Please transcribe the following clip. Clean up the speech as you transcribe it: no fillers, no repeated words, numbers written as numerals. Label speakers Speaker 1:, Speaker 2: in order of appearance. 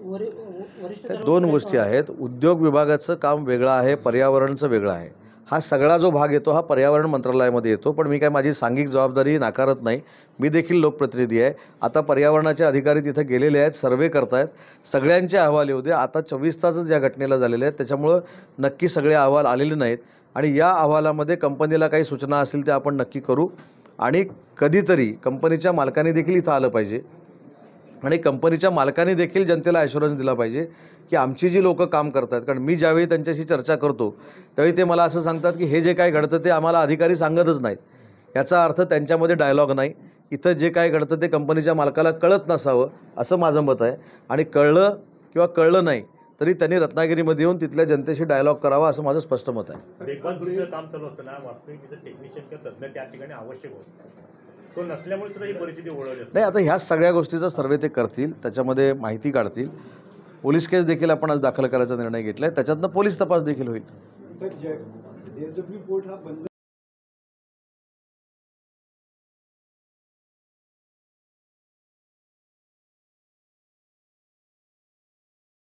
Speaker 1: त्या दोन गोष्टी आहेत. उद्योग विभागाचं काम वेगळं आहे, पर्यावरणचं वेगळं आहे. हा सगळा जो भाग येतो हा पर्यावरण मंत्रालयामध्ये येतो. पण मी काय माझी सांघिक जबाबदारी नाकारत नाही. मी देखील लोकप्रतिनिधी आहे. आता पर्यावरणाचे अधिकारी तिथे गेलेले आहेत, सर्वे करतायत. सगळ्यांचे अहवाल येऊ दे. आता 24 तासच या घटनेला झालेले आहेत, त्याच्यामुळं नक्की सगळे अहवाल आलेले नाहीत. आणि या अहवालामध्ये कंपनीला काही सूचना असतील त्या आपण नक्की करू. आणि कधीतरी कंपनीच्या मालकाने देखील इथं आलं पाहिजे आणि कंपनीच्या मालकाने देखील जनतेला ॲश्युरन्स दिला पाहिजे की आमची जी लोकं काम करतात, कारण मी ज्यावेळी त्यांच्याशी चर्चा करतो त्यावेळी ते मला असं सांगतात की हे जे काय घडतं ते आम्हाला अधिकारी सांगतच नाहीत. याचा अर्थ त्यांच्यामध्ये डायलॉग नाही. इथं जे काय घडतं ते कंपनीच्या मालकाला कळत नसावं असं माझं मत आहे. आणि कळलं किंवा कळलं नाही तरी त्यांनी रत्नागिरीमध्ये येऊन तिथल्या जनतेशी डायलॉग करावा असं माझं स्पष्ट मत आहे.
Speaker 2: देखभाल काम चालू असताना वास्तविक तिथं टेक्निशियन किंवा तज्ञ त्या ठिकाणी आवश्यक होतं. तो नसल्यामुळे सुद्धा ही परिस्थिती ओढवली.
Speaker 1: नाही, आता ह्याच सगळ्या गोष्टीचा सर्वे ते करतील, त्याच्यामध्ये माहिती काढतील. पोलीस केस देखील आपण आज दाखल करायचा निर्णय घेतला आहे. त्याच्यातनं पोलीस तपास देखील होईल.
Speaker 3: सर, JSW पोर्ट हा बंद